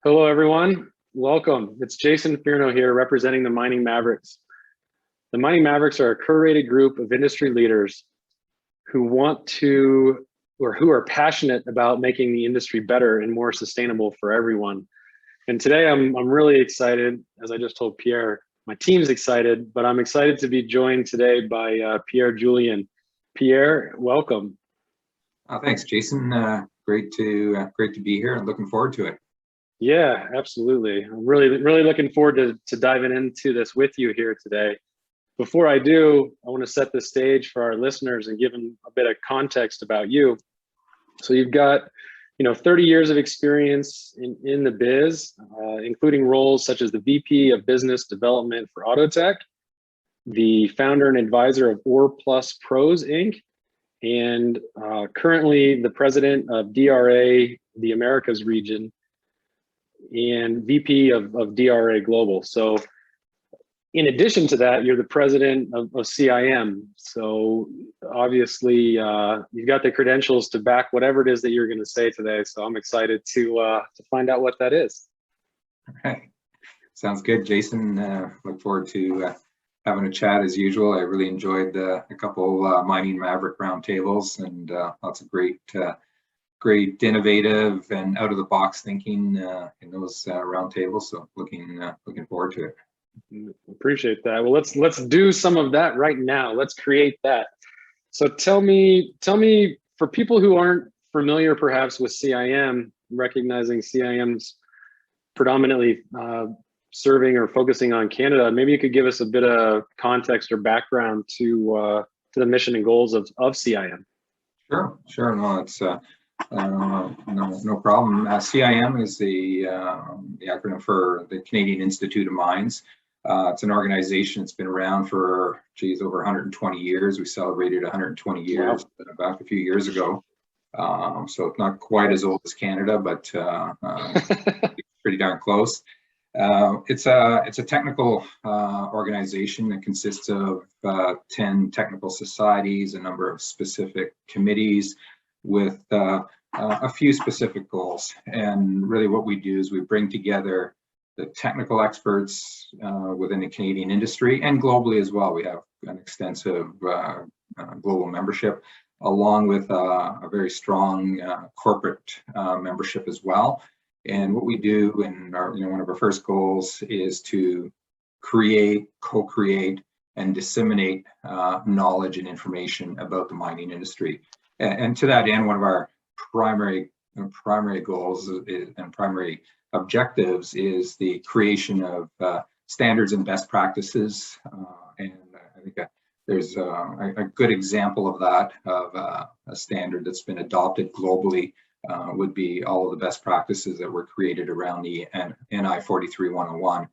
Hello, everyone. Welcome. It's Jason Fierno here representing the Mining Mavericks. The Mining Mavericks are a curated group of industry leaders who who are passionate about making the industry better and more sustainable for everyone. And today I'm really excited, as I just told Pierre, my team's excited, but I'm excited to be joined today by Pierre Julien. Pierre, welcome. Thanks, Jason. Great to be here and looking forward to it. Yeah, absolutely. I'm really looking forward to diving into this with you here today. Before I do, I want to set the stage for our listeners and give them a bit of context about you. So you've got, 30 years of experience in the biz, including roles such as the VP of Business Development for Autotech, the founder and advisor of Ore Plus Pros Inc., and currently the president of DRA, the Americas region, and VP of DRA Global. So in addition to that, you're the president of CIM. So obviously you've got the credentials to back whatever it is that you're going to say today. So I'm excited to find out what that is. All right. Sounds good, Jason. Look forward to having a chat as usual. I really enjoyed a couple Mining Maverick roundtables and lots of great innovative and out of the box thinking in those roundtables. So looking forward to it. Appreciate that. Well, let's do some of that right now. Let's create that. So tell me, for people who aren't familiar perhaps with CIM, recognizing CIM's predominantly serving or focusing on Canada, maybe you could give us a bit of context or background to the mission and goals of CIM. Sure. No, it's no problem. CIM is the acronym for the Canadian Institute of Mines. It's an organization that's been around for, over 120 years. We celebrated 120 years back a few years ago. So it's not quite as old as Canada, but pretty darn close. It's a technical organization that consists of 10 technical societies, a number of specific committees with a few specific goals. And really what we do is we bring together the technical experts within the Canadian industry and globally as well. We have an extensive global membership, along with a very strong corporate membership as well. And what we do in one of our first goals is to create, co-create, and disseminate knowledge and information about the mining industry. And to that end, one of our primary goals and primary objectives is the creation of standards and best practices. And I think there's a good example of that, of a standard that's been adopted globally, would be all of the best practices that were created around the NI 43-101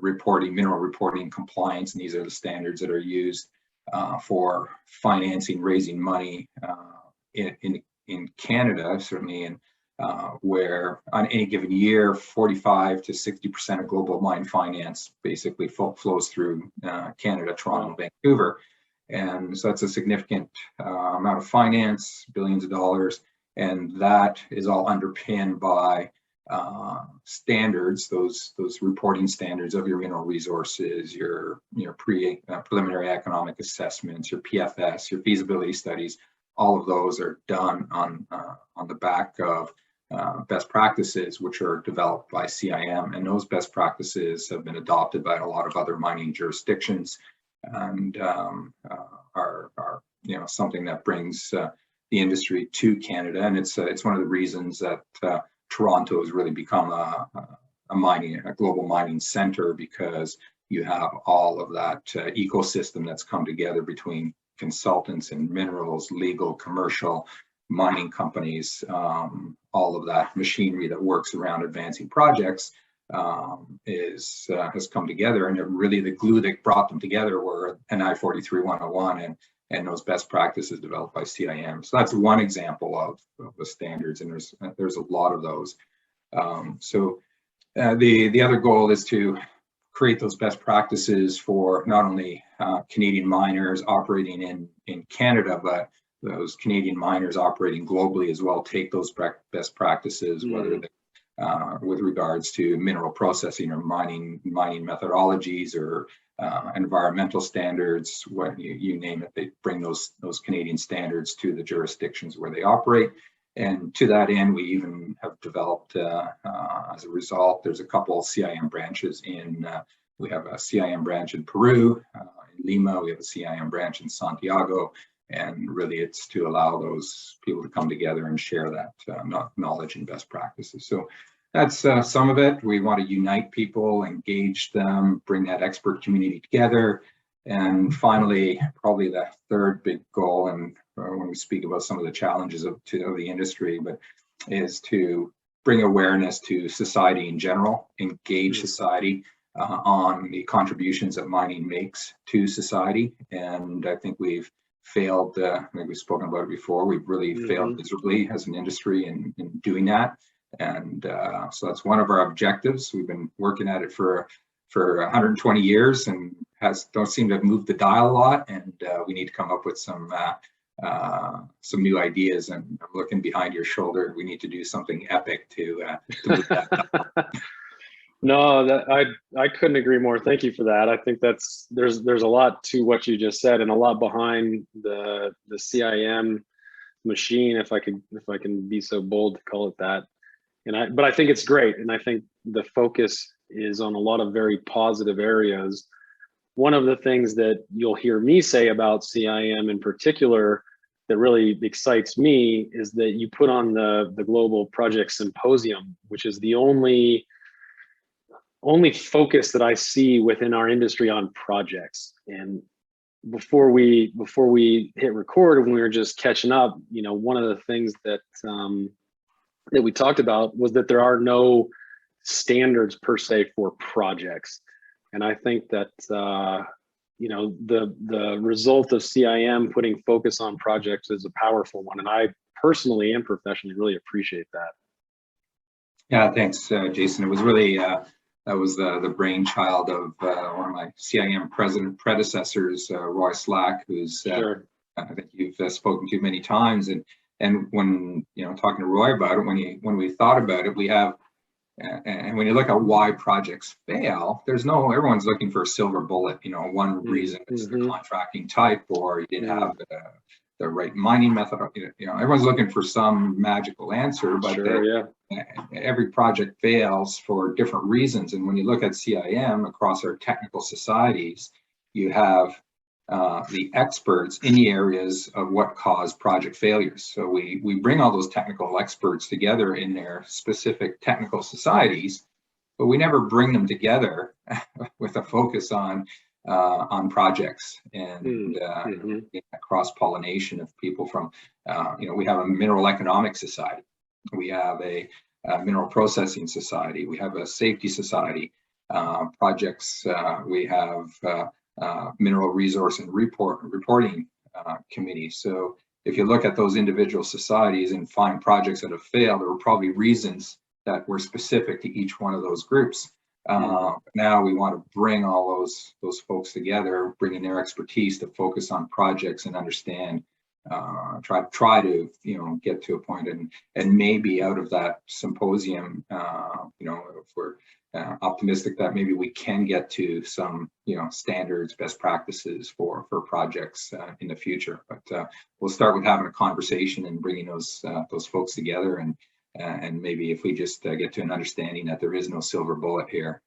reporting, mineral reporting compliance. And these are the standards that are used for financing, raising money in Canada, certainly in where on any given year, 45 to 60% of global mine finance basically flows through Canada, Toronto, and Vancouver. And so that's a significant amount of finance, billions of dollars, and that is all underpinned by standards, those reporting standards of your mineral resources, your preliminary economic assessments, your PFS, your feasibility studies. All of those are done on the back of best practices, which are developed by CIM, and those best practices have been adopted by a lot of other mining jurisdictions, and are something that brings the industry to Canada. And it's one of the reasons that Toronto has really become a global mining center, because you have all of that ecosystem that's come together between consultants and minerals, legal, commercial, mining companies, all of that machinery that works around advancing projects has come together. And really the glue that brought them together were NI 43-101 and those best practices developed by CIM. So that's one example of the standards, and there's a lot of those. The other goal is to create those best practices for not only Canadian miners operating in Canada, but those Canadian miners operating globally as well. Take those best practices, whether with regards to mineral processing or mining methodologies or environmental standards, what you name it. They bring those Canadian standards to the jurisdictions where they operate. And to that end, we even have developed, as a result, there's a couple of CIM branches in, we have a CIM branch in Peru, in Lima, we have a CIM branch in Santiago, and really it's to allow those people to come together and share that knowledge and best practices. So that's some of it. We want to unite people, engage them, bring that expert community together. And finally, probably the third big goal, and when we speak about some of the challenges of the industry, but is to bring awareness to society in general, engage society on the contributions that mining makes to society. And I think we've failed, I think we've spoken about it before, we've really failed miserably as an industry in doing that. And so that's one of our objectives. We've been working at it for 120 years and don't seem to have moved the dial a lot. And we need to come up with some new ideas. And I'm looking behind your shoulder. We need to do something epic to move that dial. No, I couldn't agree more. Thank you for that. I think there's a lot to what you just said and a lot behind the CIM machine, if I can be so bold to call it that. But I think it's great, and I think the focus is on a lot of very positive areas. One of the things that you'll hear me say about CIM in particular that really excites me is that you put on the Global Project Symposium, which is the only focus that I see within our industry on projects. And before we hit record, when we were just catching up, one of the things that we talked about was that there are no standards per se for projects. And I think that the result of CIM putting focus on projects is a powerful one. And I personally and professionally really appreciate that. Yeah, thanks, Jason. It was really, that was the brainchild of one of my CIM predecessors, Roy Slack, who's Sure. I think you've spoken to many times. And when talking to Roy about it, when we thought about it, we have, and when you look at why projects fail, everyone's looking for a silver bullet. One reason is the contracting type, or you didn't have the right mining method. Everyone's looking for some magical answer, but Sure, every project fails for different reasons. And when you look at CIM across our technical societies, you have the experts in the areas of what cause project failures. So we bring all those technical experts together in their specific technical societies, but we never bring them together with a focus on projects and cross-pollination of people from, we have a mineral economic society, we have a mineral processing society, we have a safety society, projects, we have mineral resource and reporting committee. So if you look at those individual societies and find projects that have failed, there were probably reasons that were specific to each one of those groups. Now we want to bring all those folks together, bring in their expertise to focus on projects and understand, try to get to a point, and maybe out of that symposium, if we're optimistic that maybe we can get to some standards, best practices for projects in the future. But we'll start with having a conversation and bringing those folks together, and maybe if we just get to an understanding that there is no silver bullet here,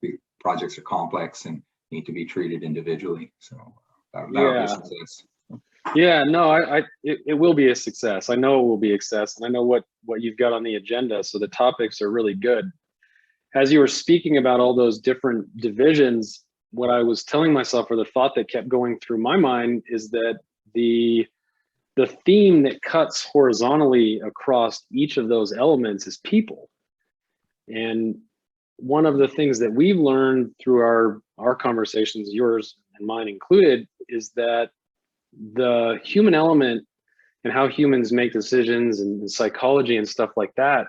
the projects are complex and need to be treated individually. So that would be a success. Yeah, no, it will be a success. I know it will be a success, and I know what you've got on the agenda. So the topics are really good. As you were speaking about all those different divisions, what I was telling myself, or the thought that kept going through my mind, is that the theme that cuts horizontally across each of those elements is people. And one of the things that we've learned through our conversations, yours and mine included, is that the human element and how humans make decisions and psychology and stuff like that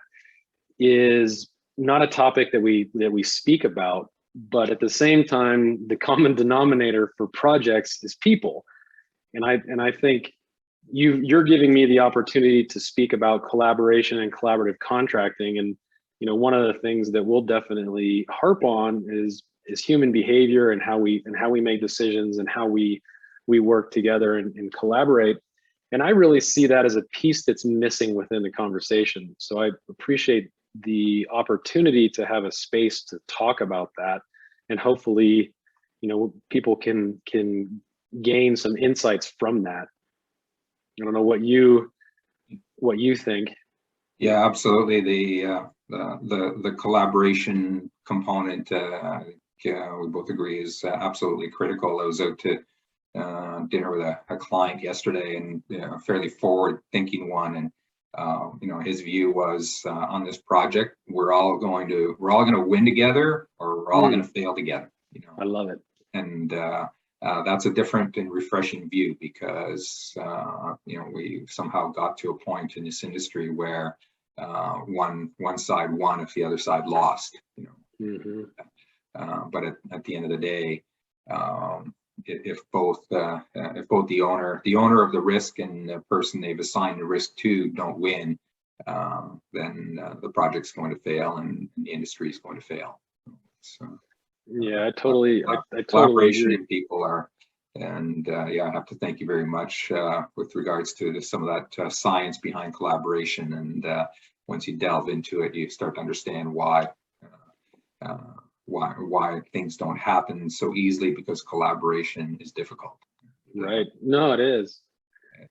is not a topic that we speak about, but at the same time, the common denominator for projects is people. And I think you're giving me the opportunity to speak about collaboration and collaborative contracting. And one of the things that we'll definitely harp on is human behavior and how we make decisions and how we work together and collaborate. And I really see that as a piece that's missing within the conversation. So I appreciate the opportunity to have a space to talk about that, and hopefully, people can gain some insights from that. I don't know what you think. Yeah, absolutely. The collaboration component, we both agree, is absolutely critical. I was out to dinner with a client yesterday, and a fairly forward-thinking one, and his view was on this project, we're all going to win together, or we're all going to fail together. I love it. And that's a different and refreshing view, because we somehow got to a point in this industry where one side won if the other side lost. But at the end of the day, if both the owner of the risk and the person they've assigned the risk to don't win, then the project's going to fail and the industry is going to fail. So, yeah, I totally collaboration agree. in people are, and I have to thank you very much with regards to some of that science behind collaboration. And once you delve into it, you start to understand why things don't happen so easily, because collaboration is difficult. Right. No, it is.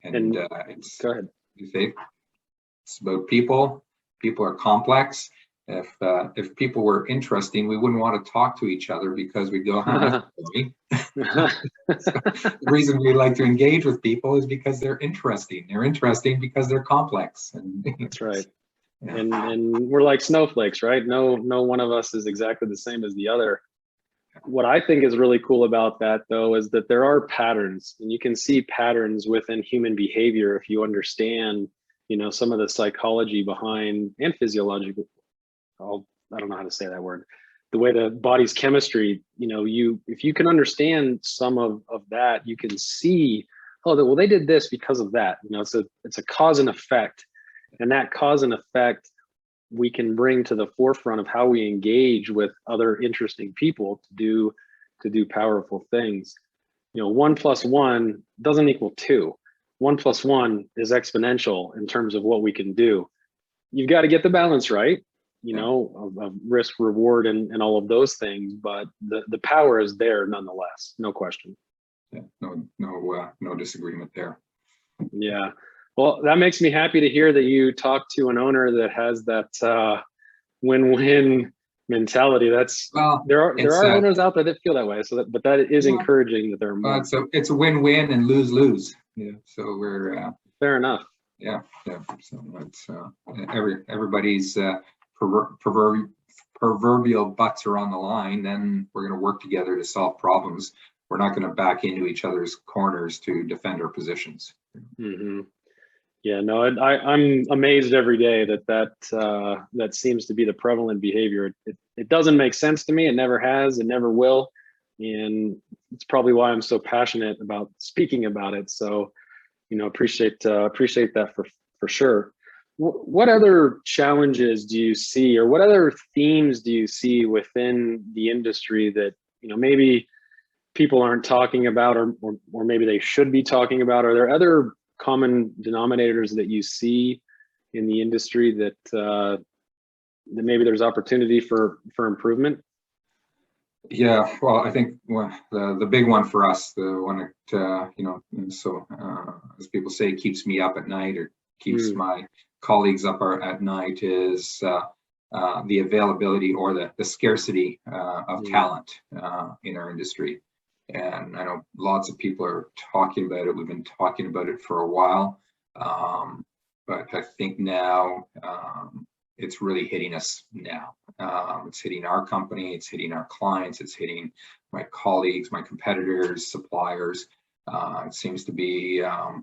And it's go ahead. It's about people. People are complex. If people were interesting, we wouldn't want to talk to each other, because we go, so the reason we like to engage with people is because they're interesting. They're interesting because they're complex. And that's right. Yeah. And we're like snowflakes, right? No one of us is exactly the same as the other. What I think is really cool about that, though, is that there are patterns, and you can see patterns within human behavior if you understand, some of the psychology behind and physiological. I don't know how to say that word. The way the body's chemistry, if you can understand some of that, you can see, well, they did this because of that. It's a cause and effect, and that cause and effect we can bring to the forefront of how we engage with other interesting people to do powerful things. 1 + 1 doesn't equal 2. 1 + 1 is exponential in terms of what we can do. You've got to get the balance right, of risk, reward, and all of those things, but the power is there nonetheless, no question. Yeah, no disagreement there. Yeah. Well, that makes me happy to hear that you talk to an owner that has that win-win mentality. There are owners out there that feel that way. But that is encouraging that there are more. It's a win-win and lose-lose. Yeah. So we're fair enough. Yeah. So it's everybody's proverbial butts are on the line. Then we're going to work together to solve problems. We're not going to back into each other's corners to defend our positions. Mm-hmm. Yeah, no, I'm amazed every day that seems to be the prevalent behavior. It doesn't make sense to me. It never has. It never will. And it's probably why I'm so passionate about speaking about it. So, appreciate that for sure. What other challenges do you see, or what other themes do you see within the industry that, maybe people aren't talking about, or maybe they should be talking about? Are there other common denominators that you see in the industry that maybe there's opportunity for improvement? Yeah, well, I think the big one for us, the one that as people say, keeps me up at night, or keeps my colleagues up at night, is the availability or the scarcity of talent in our industry. And I know lots of people are talking about it. We've been talking about it for a while, but I think now it's really hitting us now. It's hitting our company, it's hitting our clients, it's hitting my colleagues, my competitors, suppliers. It seems to be at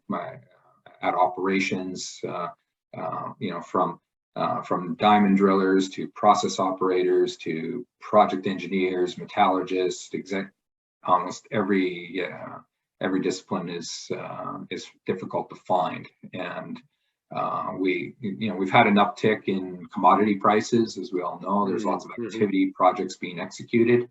operations, from diamond drillers to process operators to project engineers, metallurgists, almost every discipline is difficult to find. And we've had an uptick in commodity prices, as we all know. There's lots of activity projects being executed,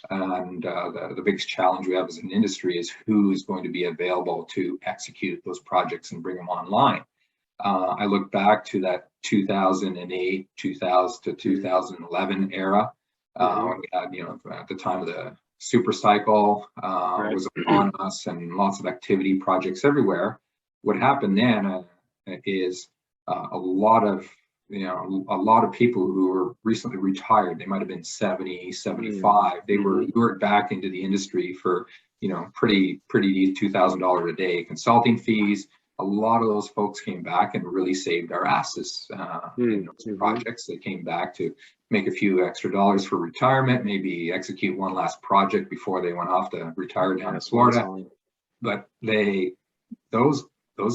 and the biggest challenge we have as an industry is who is going to be available to execute those projects and bring them online. I look back to that 2008, 2000 to 2011 era. When we had, at the time of the super cycle was upon us, and lots of activity projects everywhere. What happened then is a lot of people who were recently retired, they might have been 70, 75, they were lured back into the industry for, pretty $2,000 a day consulting fees. A lot of those folks came back and really saved our asses in those projects. They came back to make a few extra dollars for retirement, maybe execute one last project before they went off to retire down in Florida. But those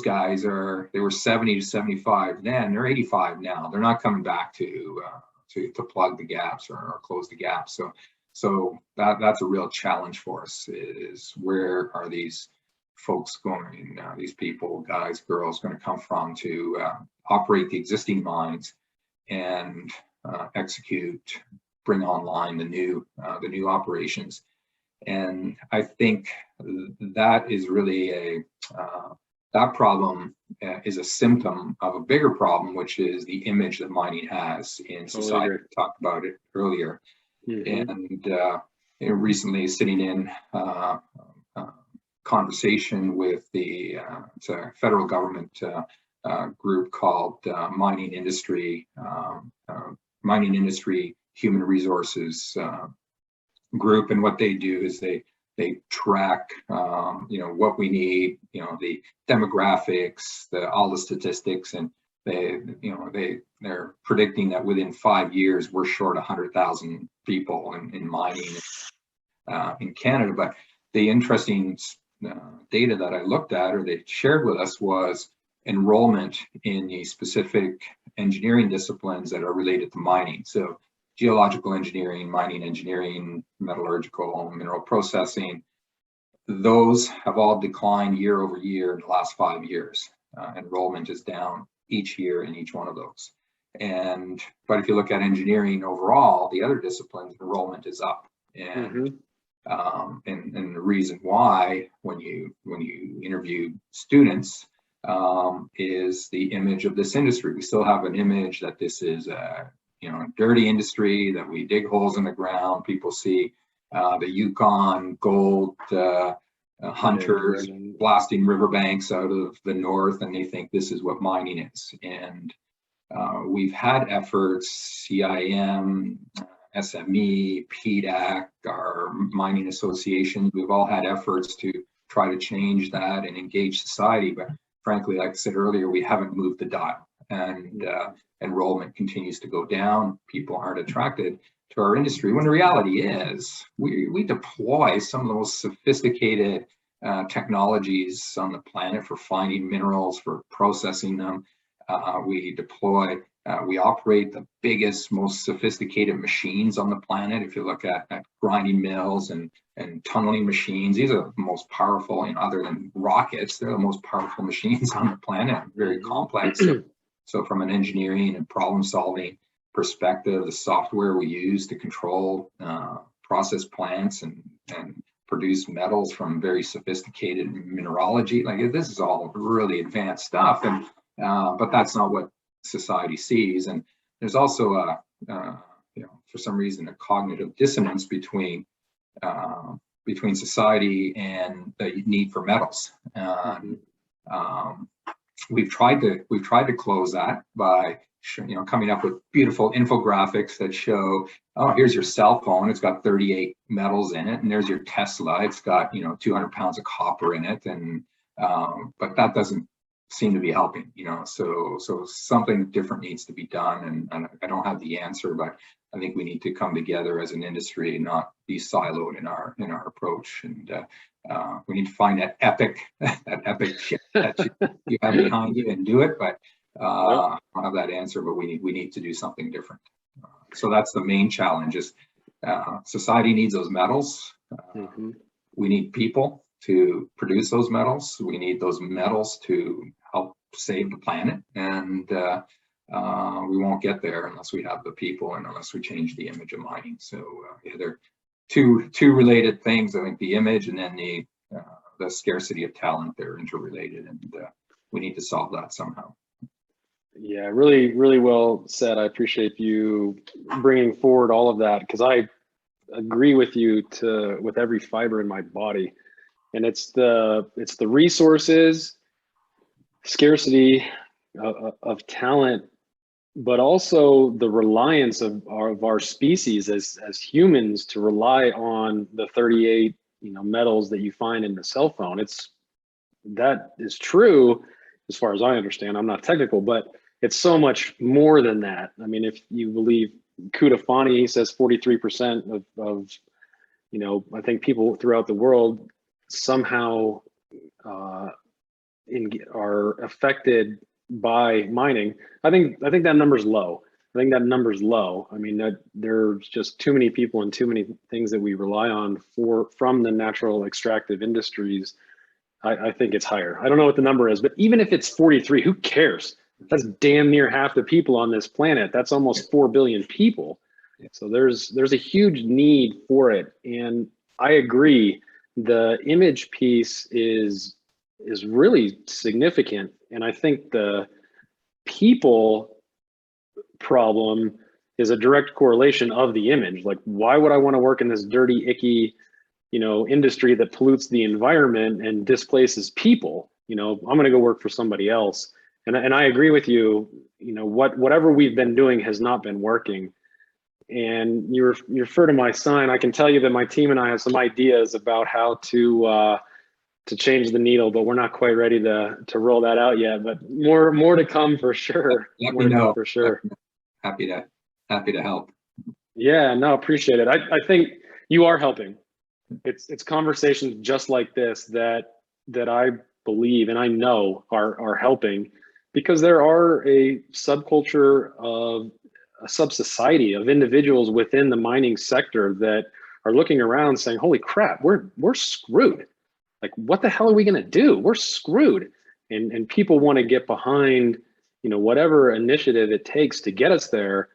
guys they were 70 to 75 then, they're 85 now. They're not coming back to plug the gaps or close the gaps. So that's a real challenge for us, is where are these folks going, these people, guys, girls, going to come from to operate the existing mines and execute, bring online the new operations. And I think that is really that problem is a symptom of a bigger problem, which is the image that mining has in society. We talked about it earlier. And recently sitting in conversation with it's a federal government group called Mining Industry Human Resources Group, and what they do is they track what we need, the demographics, all the statistics, and they're predicting that within 5 years we're short 100,000 people in mining in Canada. But the interesting data that I looked at, or they shared with us, was enrollment in the specific engineering disciplines that are related to mining. So geological engineering, mining engineering, metallurgical, mineral processing, those have all declined year over year in the last 5 years. Enrollment is down each year in each one of those. But if you look at engineering overall, the other disciplines, enrollment is up. And the reason why, when you interview students, is the image of this industry. We still have an image that this is a dirty industry, that we dig holes in the ground. People see the Yukon gold hunters blasting riverbanks out of the north, and they think this is what mining is. And we've had efforts, CIM, SME, PDAC, our mining association, we've all had efforts to try to change that and engage society. But frankly, like I said earlier, we haven't moved the dial, and enrollment continues to go down. People aren't attracted to our industry, when the reality is we deploy some of the most sophisticated technologies on the planet for finding minerals, for processing them. We operate the biggest, most sophisticated machines on the planet. If you look at grinding mills and tunneling machines, these are the most powerful, other than rockets, they're the most powerful machines on the planet, very complex. So from an engineering and problem solving perspective, the software we use to control process plants and produce metals from very sophisticated mineralogy, like this is all really advanced stuff. And but that's not what society sees. And there's also for some reason, a cognitive dissonance between society and the need for metals. We've tried to close that by coming up with beautiful infographics that show, oh, here's your cell phone, it's got 38 metals in it, and there's your Tesla, it's got 200 pounds of copper in it, and but that doesn't seem to be helping. So something different needs to be done, and I don't have the answer, but I think we need to come together as an industry and not be siloed in our approach. And we need to find that epic shit that you have behind you and do it. But I don't have that answer, but we need to do something different. So that's the main challenge. Is society needs those metals. We need people to produce those metals. We need those metals to help save the planet, and we won't get there unless we have the people and unless we change the image of mining. So yeah, they're two related things. I think the image and then the scarcity of talent, they're interrelated, and we need to solve that somehow. Yeah, really, really well said. I appreciate you bringing forward all of that, because I agree with you with every fiber in my body. And it's the resources, scarcity of talent, but also the reliance of our species as humans to rely on the 38 metals that you find in the cell phone. That is true as far as I understand. I'm not technical, but it's so much more than that. I mean, if you believe Kudafani, he says 43% of I think people throughout the world somehow are affected by mining. I think that number's low. I mean, that there's just too many people and too many things that we rely on from the natural extractive industries. I think it's higher. I don't know what the number is, but even if it's 43, who cares? That's damn near half the people on this planet. That's almost 4 billion people. So there's a huge need for it. And I agree, the image piece is really significant. And I think the people problem is a direct correlation of the image. Like, why would I want to work in this dirty, icky, industry that pollutes the environment and displaces people? I'm going to go work for somebody else. And I agree with you. Whatever we've been doing has not been working. And you refer to my sign. I can tell you that my team and I have some ideas about how to change the needle, but we're not quite ready to roll that out yet. But more to come for sure. Let me know. For sure. Happy to help. Yeah, no, appreciate it. I think you are helping. It's conversations just like this that I believe and I know are helping, because there are a subculture of a sub-society of individuals within the mining sector that are looking around saying, holy crap, we're screwed. Like, what the hell are we going to do? We're screwed. And people want to get behind, whatever initiative it takes to get us there.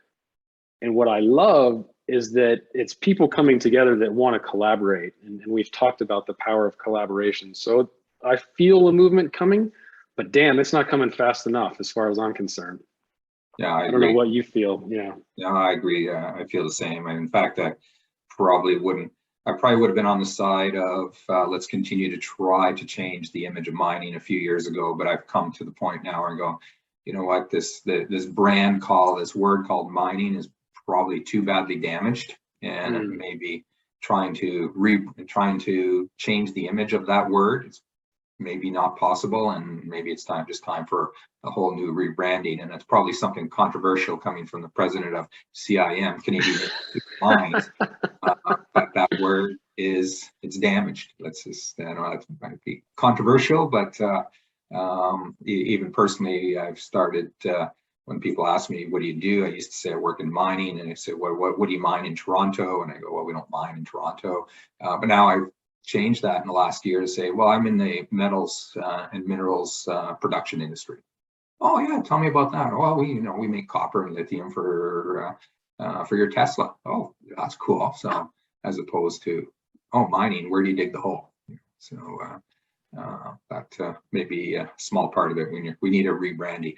And what I love is that it's people coming together that want to collaborate. And we've talked about the power of collaboration. So I feel a movement coming, but damn, it's not coming fast enough as far as I'm concerned. Yeah, I don't know what you feel. Yeah. Yeah, I agree. I feel the same. And in fact, I probably would have been on the side of let's continue to try to change the image of mining a few years ago. But I've come to the point now where I go, you know what, this word called mining is probably too badly damaged, and maybe trying to change the image of that word, it's maybe not possible, and maybe it's time for a whole new rebranding. And it's probably something controversial coming from the president of CIM, Canadian Institute of Mines, but that word it's damaged. Let's just, I know that might be controversial, but even personally, I've started, when people ask me, what do you do? I used to say I work in mining, and they say, well, what do you mine in Toronto? And I go, well, we don't mine in Toronto. But now I've changed that in the last year to say, well, I'm in the metals and minerals production industry. Oh yeah, tell me about that. Well, we make copper and lithium for your Tesla. Oh, that's cool. So as opposed to, oh, mining, where do you dig the hole? So that may be a small part of it. We need a rebranding.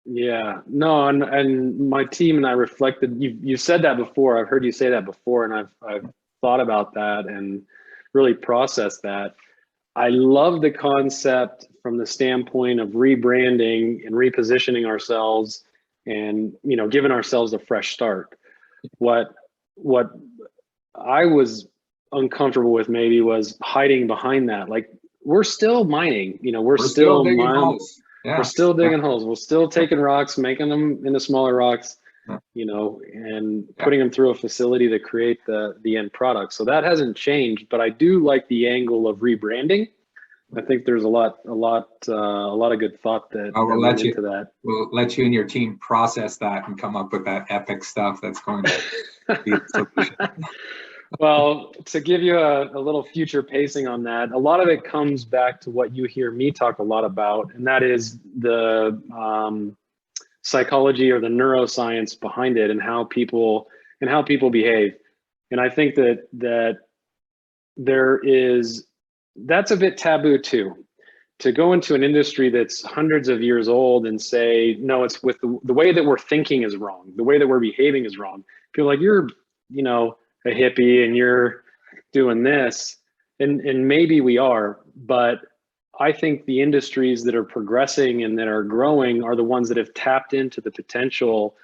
Yeah, no, and my team and I reflected. You said that before. I've heard you say that before, and I've thought about that and really processed that. I love the concept from the standpoint of rebranding and repositioning ourselves, and giving ourselves a fresh start. What I was uncomfortable with maybe was hiding behind that. Like, we're still mining. We're still digging holes. Yeah. We're still digging holes. We're still taking rocks, making them into smaller rocks, and putting them through a facility to create the end product. So that hasn't changed, but I do like the angle of rebranding. I think there's a lot of good thought that went into that. We'll let you and your team process that and come up with that epic stuff that's going to be the solution. Well, to give you a little future pacing on that, a lot of it comes back to what you hear me talk a lot about, and that is the psychology or the neuroscience behind it, and how people behave. And I think that that's a bit taboo too, to go into an industry that's hundreds of years old and say, no, it's with the way that we're thinking is wrong, the way that we're behaving is wrong. People are like, you're, a hippie and you're doing this. And maybe we are, but I think the industries that are progressing and that are growing are the ones that have tapped into the potential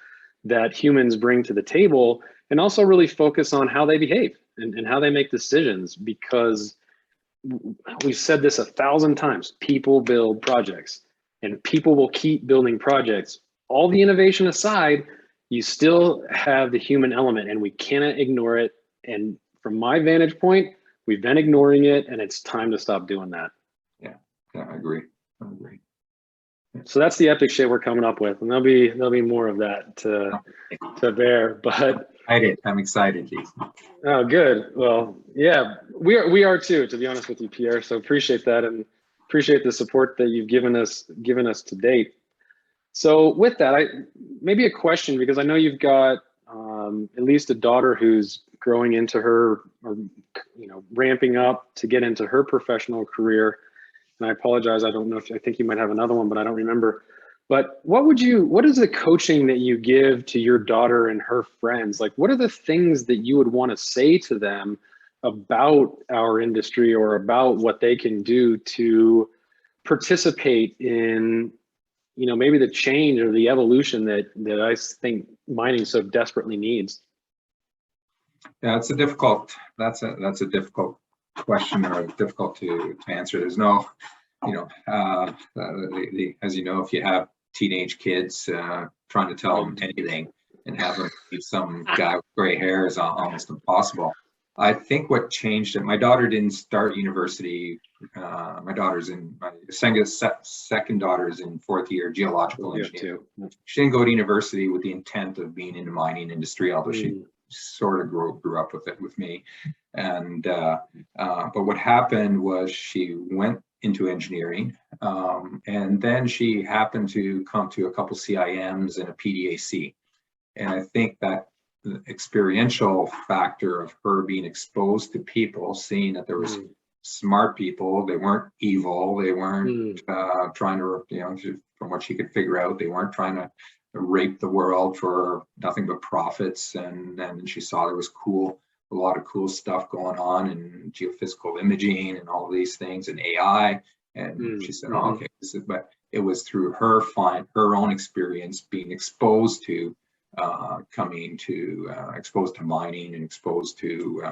that humans bring to the table, and also really focus on how they behave and how they make decisions, because we've said this 1,000 times, people build projects and people will keep building projects. All the innovation aside, you still have the human element and we cannot ignore it. And from my vantage point, we've been ignoring it, and it's time to stop doing that. Yeah, I agree. So that's the epic shit we're coming up with, and there'll be more of that to bear. But I'm excited, Jason. Oh, good. Well, yeah, we are too, to be honest with you, Pierre. So appreciate that, and appreciate the support that you've given us to date. So with that, maybe a question, because I know you've got at least a daughter who's growing into her, or ramping up to get into her professional career. And I apologize, I don't know I think you might have another one, but I don't remember. But what is the coaching that you give to your daughter and her friends? Like, what are the things that you would want to say to them about our industry, or about what they can do to participate in, maybe the change or the evolution that I think mining so desperately needs? Yeah, that's a difficult question, or difficult to answer. There's no, as you know, if you have teenage kids, trying to tell them anything and have them be some guy with gray hair is almost impossible. I think what changed it, my daughter didn't start university. My second daughter is in fourth year geological engineering. She didn't go to university with the intent of being in the mining industry, although she sort of grew up with it with me. And but what happened was she went into engineering, and then she happened to come to a couple CIMs and a PDAC. And I think that the experiential factor of her being exposed to people, seeing that there was smart people, they weren't evil, they weren't trying to, from what she could figure out, they weren't trying to rape the world for nothing but profits. And then she saw there was a lot of cool stuff going on in geophysical imaging and all of these things, and AI. And she said, oh, okay, but it was through her own experience being exposed to exposed to mining, and exposed to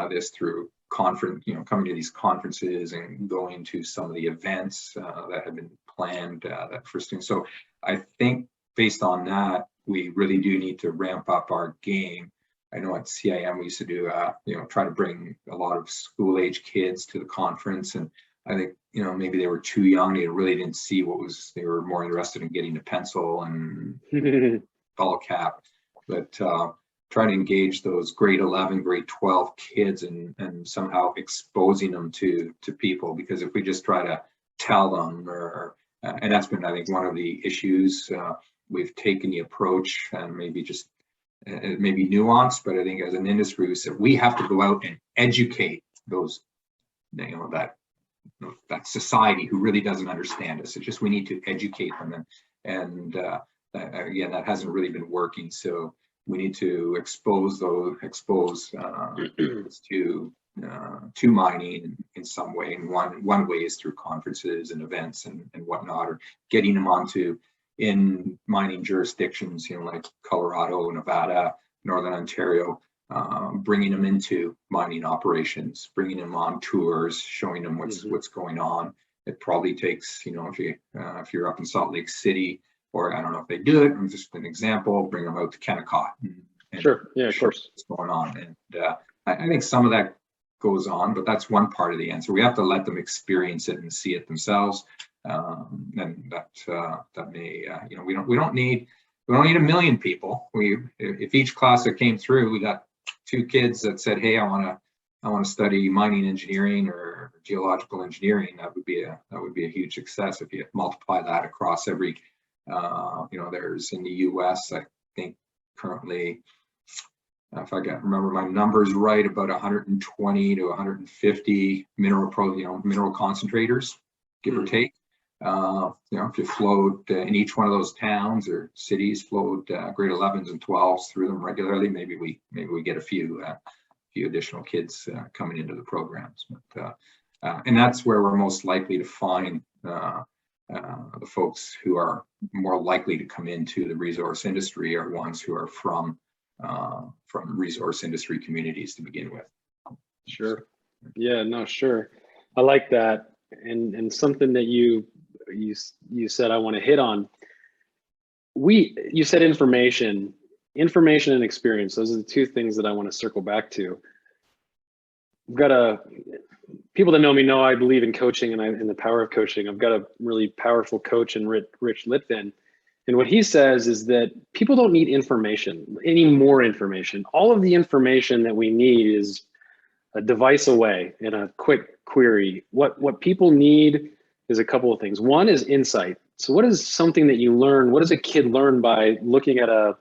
this through coming to these conferences and going to some of the events that had been planned that first thing. So I think based on that, we really do need to ramp up our game. I know at CIM we used to do try to bring a lot of school age kids to the conference, and I think maybe they were too young, they really didn't see they were more interested in getting a pencil and ball cap. But trying to engage those grade 11, grade 12 kids and somehow exposing them to people, because if we just try to tell them, and that's been, I think, one of the issues. We've taken the approach, and maybe just maybe nuanced, but I think as an industry we said we have to go out and educate those, that society who really doesn't understand us. It's just we need to educate them, and again, that hasn't really been working. So we need to expose to mining in some way. And one way is through conferences and events and whatnot, or getting them onto in mining jurisdictions, like Colorado, Nevada, Northern Ontario, bringing them into mining operations, bringing them on tours, showing them what's going on. It probably takes, if you're up in Salt Lake City, or I don't know if they do it, I'm just an example, bring them out to Kennecott. And sure, yeah, of course. What's going on. And I think some of that goes on, but that's one part of the answer. We have to let them experience it and see it themselves. And that may, we don't need 1 million people. If each class that came through, we got two kids that said, hey, I want to study mining engineering or geological engineering, that would be a huge success. If you multiply that across every, there's in the US, I think currently, if I remember my numbers right, about 120 to 150 mineral concentrators, give or take. If you flowed in each one of those towns or cities, flowed grade 11s and 12s through them regularly, maybe we get a few additional kids coming into the programs. But, and that's where we're most likely to find the folks who are more likely to come into the resource industry are ones who are from resource industry communities to begin with. Sure. Yeah, no, sure. I like that. And something that you said I want to hit on. You said information and experience. Those are the two things that I want to circle back to. People that know me know I believe in coaching and in the power of coaching. I've got a really powerful coach in Rich Litvin. And what he says is that people don't need any more information. All of the information that we need is a device away in a quick query. What people need is a couple of things. One is insight. So what is something that you learn? What does a kid learn by looking at a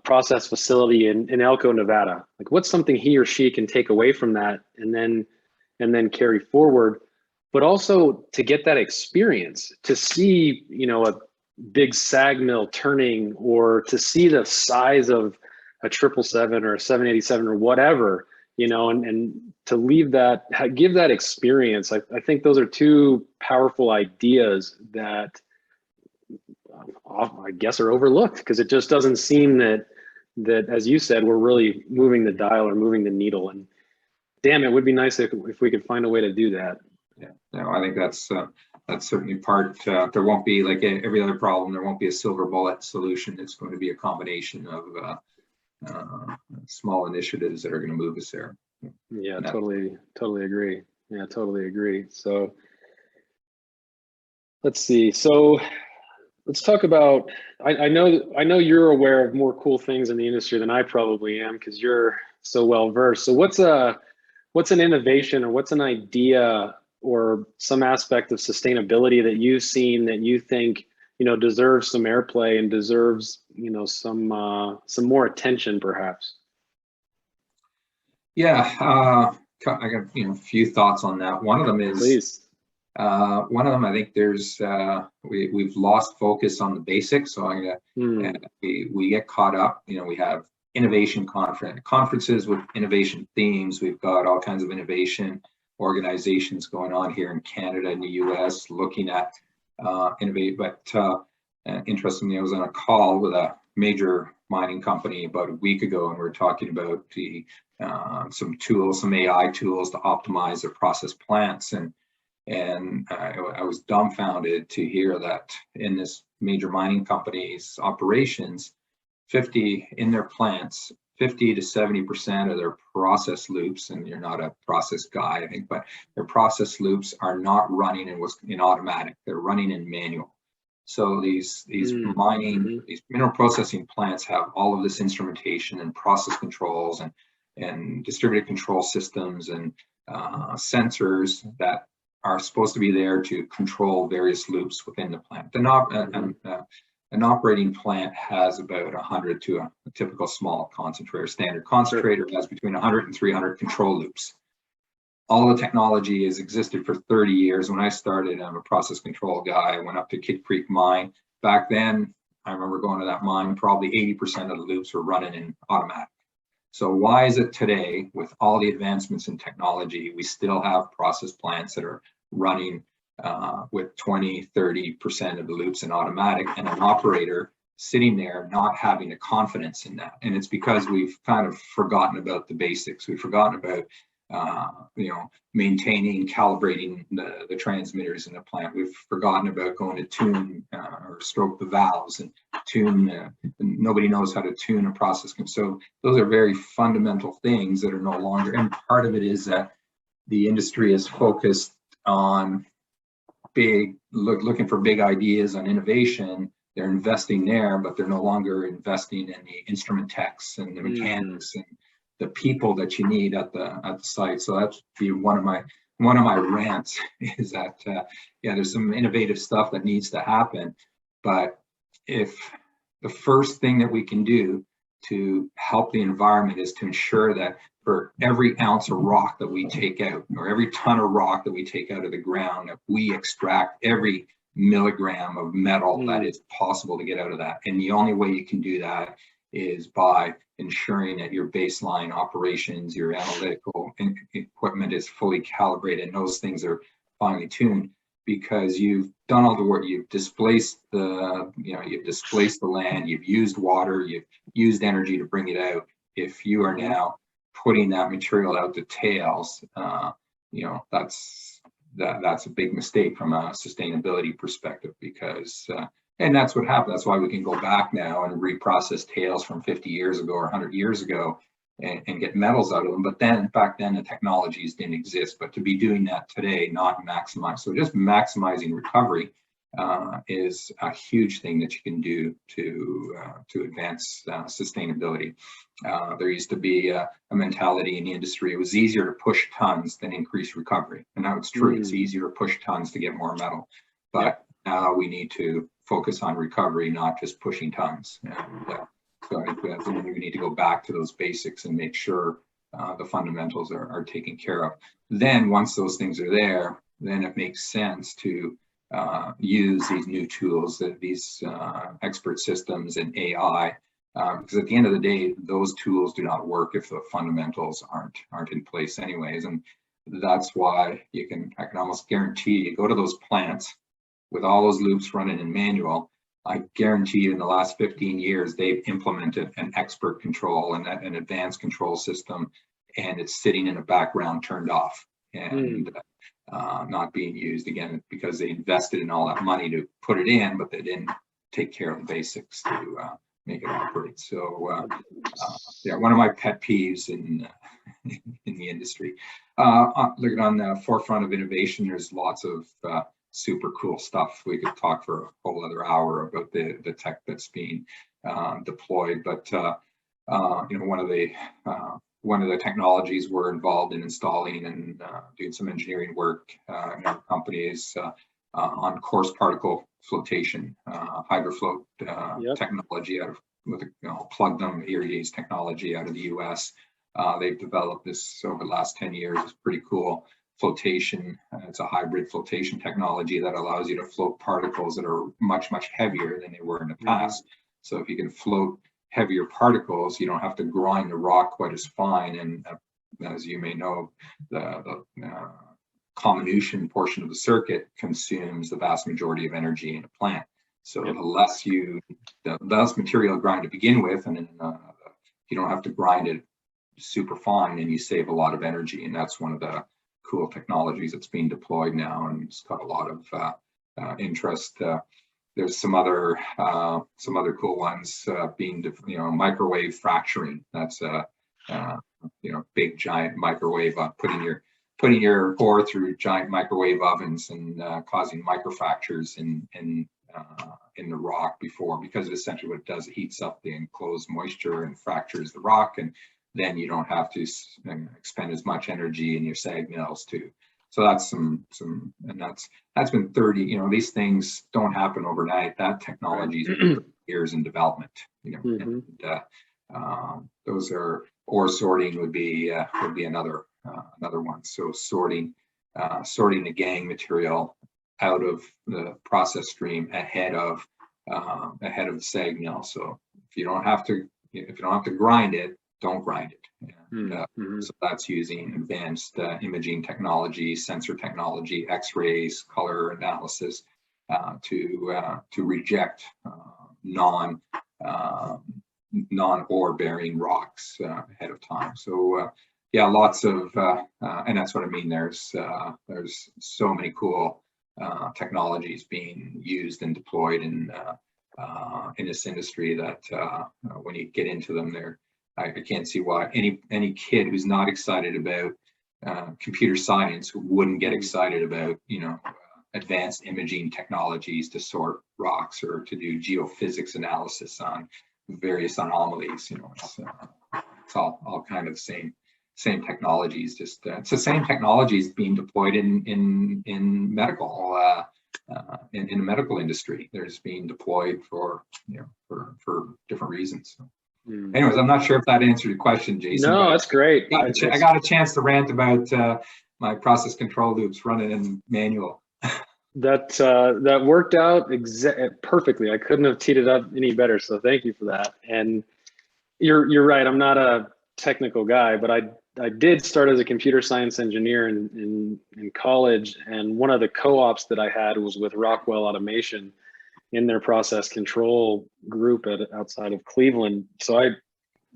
process facility in Elko, Nevada? Like, what's something he or she can take away from that and then carry forward? But also to get that experience, to see, a big sag mill turning, or to see the size of a 777 or a 787 or whatever, and to give that experience. I think those are two powerful ideas that I guess are overlooked, because it just doesn't seem that, as you said, we're really moving the dial or moving the needle. And damn, it would be nice if we could find a way to do that. Yeah, no, I think that's certainly part. There won't be, like every other problem, there won't be a silver bullet solution. It's going to be a combination of small initiatives that are going to move us there. Yeah, totally agree. Yeah, totally agree. So let's see. So let's talk about, I know you're aware of more cool things in the industry than I probably am, because you're so well versed. So what's an innovation, or what's an idea or some aspect of sustainability that you've seen that you think, deserves some airplay and deserves, some more attention perhaps? Yeah, I got a few thoughts on that. One of them is, please. One of them, I think there's we've lost focus on the basics. So we get caught up. We have innovation conferences with innovation themes. We've got all kinds of innovation organizations going on here in Canada and the US looking at innovate. But interestingly, I was on a call with a major mining company about a week ago, and we were talking about some AI tools to optimize their process plants. And I was dumbfounded to hear that in this major mining company's operations, 50 to 70% of their process loops, and you're not a process guy, I think, but their process loops are not running in automatic, they're running in manual. So these mineral processing plants have all of this instrumentation and process controls and distributed control systems and sensors that are supposed to be there to control various loops within the plant. An operating plant has about 100 to a typical small concentrator. Standard concentrator has between 100 and 300 control loops. All the technology has existed for 30 years. When I started, I'm a process control guy. I went up to Kid Creek Mine. Back then, I remember going to that mine, probably 80% of the loops were running in automatic. So why is it today, with all the advancements in technology, we still have process plants that are running with 20, 30% of the loops in automatic, and an operator sitting there not having a confidence in that? And it's because we've kind of forgotten about the basics. We've forgotten about maintaining, calibrating the transmitters in the plant. We've forgotten about going to tune or stroke the valves and tune. Nobody knows how to tune a process. So those are very fundamental things that are no longer. And part of it is that the industry is focused on looking for big ideas on innovation. They're investing there, but they're no longer investing in the instrument techs and the mechanics the people that you need at the site. So that's be one of my rants is that yeah, there's some innovative stuff that needs to happen, but if the first thing that we can do to help the environment is to ensure that for every ounce of rock that we take out, or every ton of rock that we take out of the ground, that we extract every milligram of metal that is possible to get out of that. And the only way you can do that is by ensuring that your baseline operations, your analytical equipment is fully calibrated and those things are finely tuned, because you've done all the work, you've displaced the, you've displaced the land, you've used water, you've used energy to bring it out. If you are now putting that material out to tails, that's a big mistake from a sustainability perspective, because and that's what happened. That's why we can go back now and reprocess tails from 50 years ago or 100 years ago and get metals out of them. But then back then the technologies didn't exist. But to be doing that today, not maximize. So just maximizing recovery is a huge thing that you can do to advance sustainability. There used to be a mentality in the industry. It was easier to push tons than increase recovery. And now it's true. It's easier to push tons to get more metal. But now we need to focus on recovery, not just pushing tons. And, so I think we need to go back to those basics and make sure the fundamentals are taken care of. Then once those things are there, then it makes sense to use these new tools, these expert systems and AI, because at the end of the day, those tools do not work if the fundamentals aren't in place anyways. And that's why I can almost guarantee you go to those plants with all those loops running in manual. I guarantee you in the last 15 years, they've implemented an expert control and an advanced control system, and it's sitting in the background turned off and not being used, again, because they invested in all that money to put it in, but they didn't take care of the basics to make it operate. So yeah, one of my pet peeves in the industry. Looking on the forefront of innovation, there's lots of super cool stuff. We could talk for a whole other hour about the tech that's being deployed, but one of the technologies we're involved in installing and doing some engineering work in our company is on coarse particle flotation, hydrofloat technology plug them irradiates technology out of the US. They've developed this over the last 10 years. It's pretty cool. Flotation, it's a hybrid flotation technology that allows you to float particles that are much, much heavier than they were in the past. So if you can float heavier particles, you don't have to grind the rock quite as fine. And as you may know, the comminution portion of the circuit consumes the vast majority of energy in a plant. So the less material grind to begin with, and then you don't have to grind it super fine, and you save a lot of energy. And that's one of the cool technologies that's being deployed now, and it's got a lot of interest. There's some other cool ones being, microwave fracturing. That's big giant microwave, putting your ore through giant microwave ovens and causing microfractures in the rock because essentially what it does, it heats up the enclosed moisture and fractures the rock, and then you don't have to expend as much energy in your SAG mills too. So that's and that's been 30, these things don't happen overnight. That technology is years in development, and those are, ore sorting would be another one. So sorting the gangue material out of the process stream ahead of the SAG mill. So if you don't have to grind it, don't grind it. So that's using advanced imaging technology, sensor technology, X-rays, color analysis to reject non-ore bearing rocks ahead of time. So yeah, lots of and that's what I mean. There's so many cool technologies being used and deployed in this industry that when you get into them, I can't see why any kid who's not excited about computer science wouldn't get excited about advanced imaging technologies to sort rocks or to do geophysics analysis on various anomalies. it's all kind of the same technologies. Just it's the same technologies being deployed in medical in the medical industry. They're just being deployed for for different reasons. So. Anyways, I'm not sure if that answered your question, Jason. No, that's great. I got a chance to rant about my process control loops running in manual. That worked out perfectly. I couldn't have teed it up any better. So thank you for that. And you're right. I'm not a technical guy, but I did start as a computer science engineer in college, and one of the co-ops that I had was with Rockwell Automation in their process control group outside of Cleveland. So I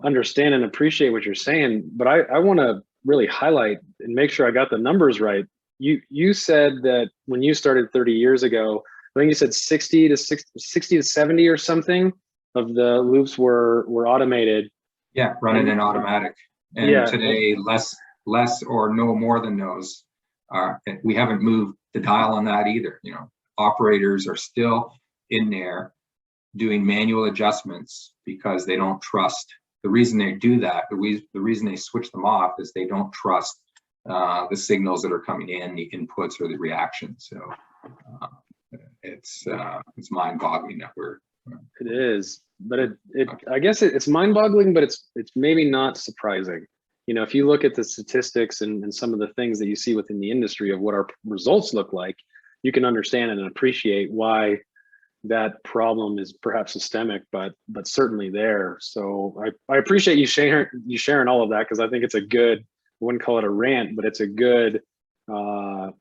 understand and appreciate what you're saying, but I want to really highlight and make sure I got the numbers right. You said that when you started 30 years ago, I think you said 60 to 70 or something of the loops were automated. Yeah, running in automatic. And today, less or no more than those. We haven't moved the dial on that either. Operators are still in there doing manual adjustments because they don't trust. The reason they do that, the reason they switch them off, is they don't trust the signals that are coming in, the inputs or the reactions. So it's mind-boggling that we're. It is, but I guess it's mind-boggling, but it's maybe not surprising. If you look at the statistics and some of the things that you see within the industry of what our results look like, you can understand and appreciate why that problem is perhaps systemic, but certainly there. So I appreciate you sharing all of that, because I think it's a good, I wouldn't call it a rant, but it's a good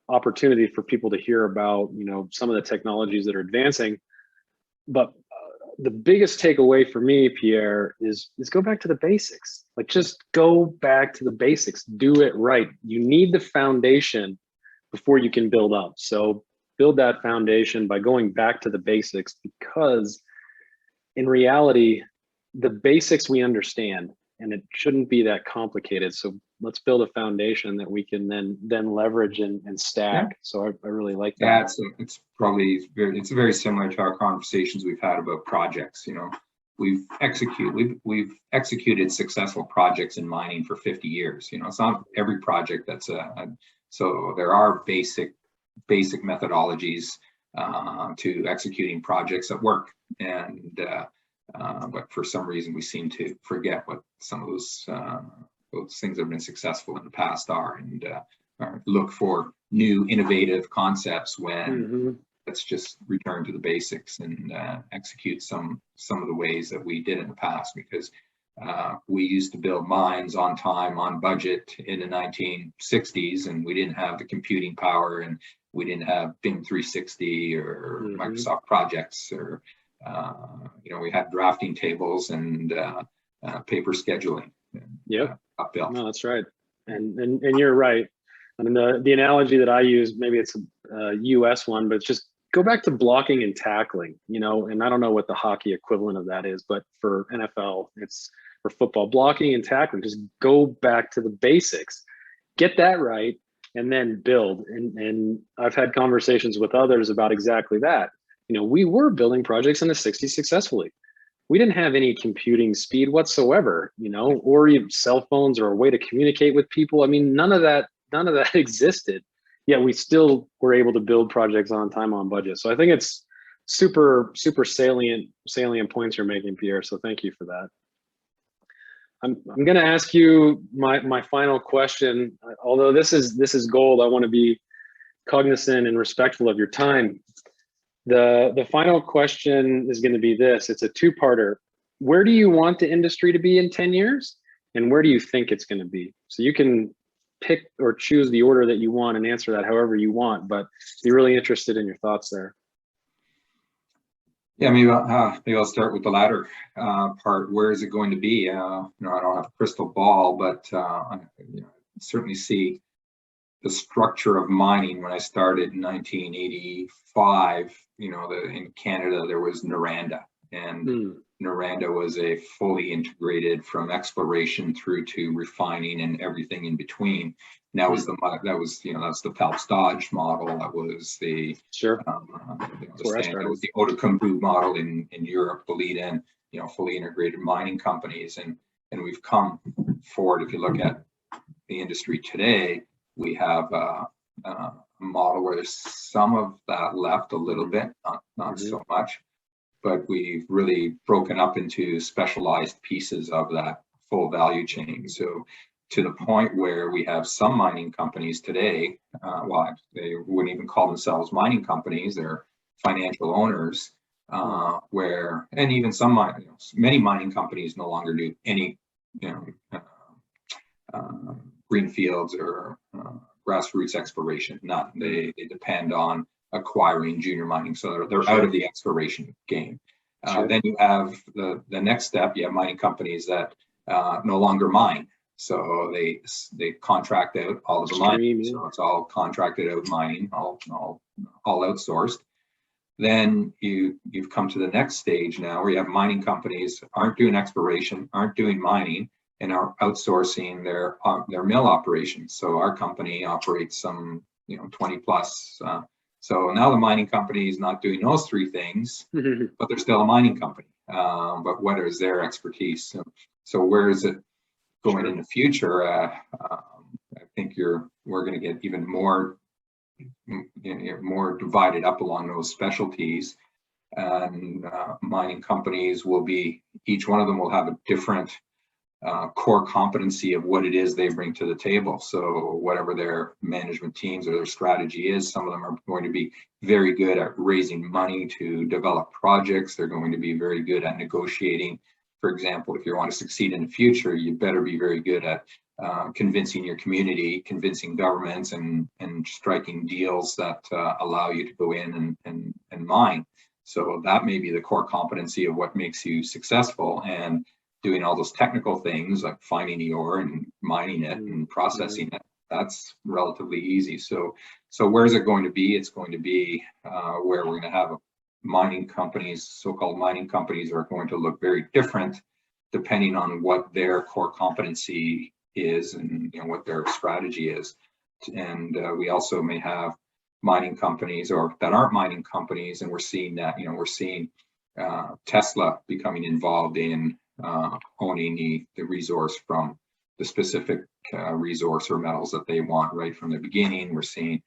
opportunity for people to hear about some of the technologies that are advancing. But the biggest takeaway for me, Pierre, is go back to the basics. Like, just go back to the basics. Do it right. You need the foundation before you can build up. So build that foundation by going back to the basics, because in reality, the basics we understand, and it shouldn't be that complicated. So let's build a foundation that we can then leverage and stack. Yeah. So I really like that. Yeah, it's very similar to our conversations we've had about projects. We've executed successful projects in mining for 50 years. It's not every project that's so there are basic methodologies to executing projects at work, and but for some reason we seem to forget what some of those things that have been successful in the past are, and look for new innovative concepts when let's just return to the basics and execute some of the ways that we did in the past, because we used to build mines on time, on budget in the 1960s, and we didn't have the computing power, and we didn't have BIM 360 or Microsoft projects, or we had drafting tables and paper scheduling. Yeah, no, that's right, and you're right. I mean, the analogy that I use, maybe it's a US one, but it's just go back to blocking and tackling. And I don't know what the hockey equivalent of that is, but for NFL, it's for football, blocking and tackling. Just go back to the basics, get that right, and then build. And I've had conversations with others about exactly that. We were building projects in the 60s successfully. We didn't have any computing speed whatsoever, or even cell phones or a way to communicate with people. I mean, none of that existed. Yet we still were able to build projects on time, on budget. So I think it's super salient points you're making, Pierre. So thank you for that. I'm going to ask you my final question. Although this is gold, I want to be cognizant and respectful of your time. The final question is going to be this. It's a two-parter. Where do you want the industry to be in 10 years? And where do you think it's going to be? So you can pick or choose the order that you want and answer that however you want, but be really interested in your thoughts there. Yeah, maybe I'll start with the latter part. Where is it going to be? I don't have a crystal ball, but I certainly see the structure of mining. When I started in 1985, in Canada there was Noranda, and Noranda was a fully integrated from exploration through to refining and everything in between. And that was the Phelps Dodge model. That was the that was the Outokumpu model in Europe, Boliden, fully integrated mining companies, and we've come moving forward, if you look at the industry today, we have a model where there's some of that left a little bit, not so much, but we've really broken up into specialized pieces of that full value chain. So to the point where we have some mining companies today, well, they wouldn't even call themselves mining companies, they're financial owners, where, and even many mining companies no longer do any, greenfields or grassroots exploration. They depend on acquiring junior mining, so they're out of the exploration game. Then you have the next step. You have mining companies that no longer mine, so they contract out all of the mining. So it's all contracted out mining, all outsourced. Then you've come to the next stage now, where you have mining companies aren't doing exploration, aren't doing mining, and are outsourcing their mill operations. So our company operates some 20 plus. So now the mining company is not doing those three things, but they're still a mining company. But what is their expertise? So where is it going in the future? I think we're going to get even more divided up along those specialties, and mining companies will be, each one of them will have a different core competency of what it is they bring to the table. So whatever their management teams or their strategy is, some of them are going to be very good at raising money to develop projects. They're going to be very good at negotiating. For example, if you want to succeed in the future, you better be very good at convincing your community, convincing governments, and striking deals that allow you to go in and mine. So that may be the core competency of what makes you successful, and doing all those technical things like finding the ore and mining it and processing it, that's relatively easy. So where is it going to be? It's going to be where we're going to have mining companies, so-called mining companies, are going to look very different depending on what their core competency is and what their strategy is. And we also may have mining companies or that aren't mining companies, and we're seeing that, we're seeing Tesla becoming involved in owning the resource from the specific resource or metals that they want right from the beginning. We're seeing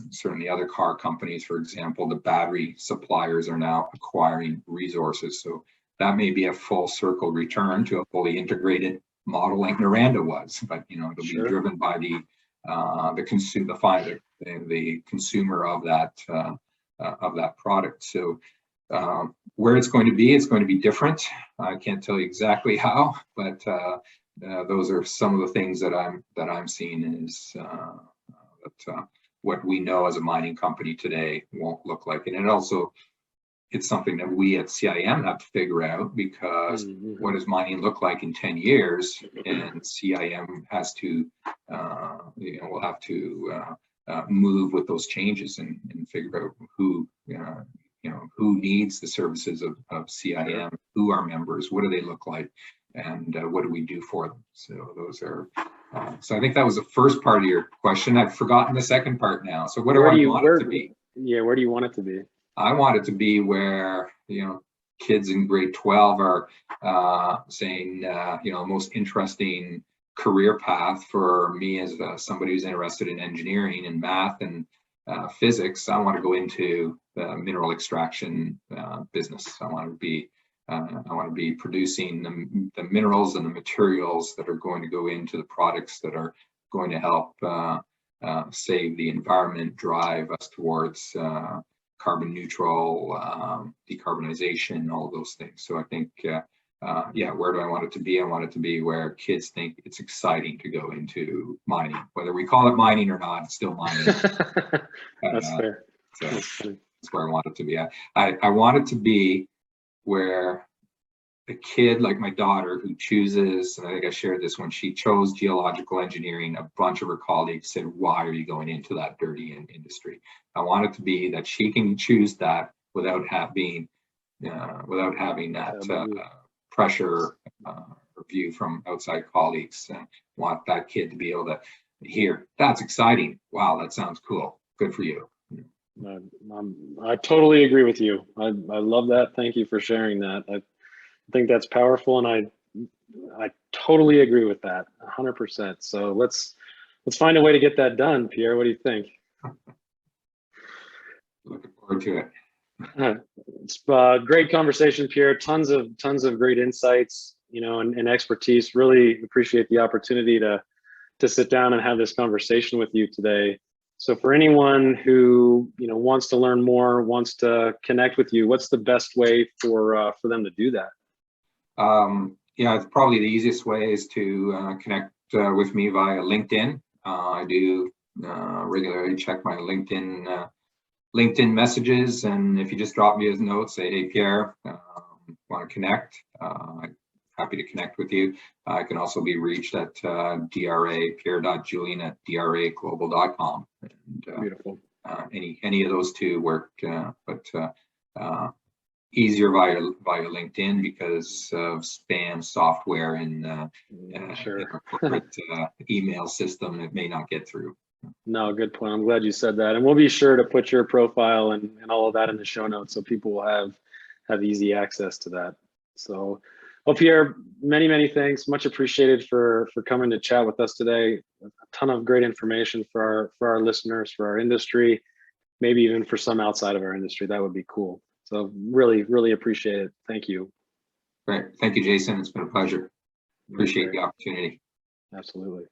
certainly other car companies, for example, the battery suppliers are now acquiring resources. So that may be a full circle return to a fully integrated model like Noranda was, but it'll be driven by the consumer of that product. So where it's going to be different. I can't tell you exactly how, but those are some of the things that I'm seeing is that what we know as a mining company today won't look like. And it's something that we at CIM have to figure out, because what does mining look like in 10 years? And CIM has to, will have to move with those changes and figure out who needs the services of CIM, who are members, what do they look like, and what do we do for them? So those are, so I think that was the first part of your question. I've forgotten the second part now. So where do you want it to be? Yeah, where do you want it to be? I want it to be where, kids in grade 12 are saying, most interesting career path for me as somebody who's interested in engineering and math and physics. I want to go into the mineral extraction business. I want to be producing the minerals and the materials that are going to go into the products that are going to help save the environment, drive us towards carbon neutral, decarbonization, all of those things. So I think, where do I want it to be? I want it to be where kids think it's exciting to go into mining. Whether we call it mining or not, it's still mining. That's fair. So that's where I want it to be. I want it to be where a kid like my daughter who chooses, and I think I shared this, when she chose geological engineering, a bunch of her colleagues said, why are you going into that dirty industry? I want it to be that she can choose that without having that pressure review from outside colleagues. I want that kid to be able to hear, that's exciting. Wow, that sounds cool. Good for you. I totally agree with you. I love that. Thank you for sharing that. I think that's powerful, and I totally agree with that, 100%. So let's find a way to get that done, Pierre. What do you think? Looking forward to it. It's great conversation, Pierre. Tons of great insights, and expertise. Really appreciate the opportunity to sit down and have this conversation with you today. So for anyone who wants to learn more, wants to connect with you, what's the best way for them to do that? It's probably the easiest way is to connect with me via LinkedIn. I do regularly check my LinkedIn messages, and if you just drop me a note, say, hey Pierre, want to connect, happy to connect with you. I can also be reached at pierre.julien@draglobal.com. Beautiful. Any of those two work, but easier via LinkedIn because of spam software and Sure. our corporate email system. It may not get through. No, good point. I'm glad you said that. And we'll be sure to put your profile and all of that in the show notes so people will have easy access to that. So, well, Pierre, many thanks. Much appreciated for coming to chat with us today. A ton of great information for our listeners, for our industry, maybe even for some outside of our industry. That would be cool. So really appreciate it. Thank you. Great. Thank you, Jason. It's been a pleasure. Appreciate the opportunity. Absolutely.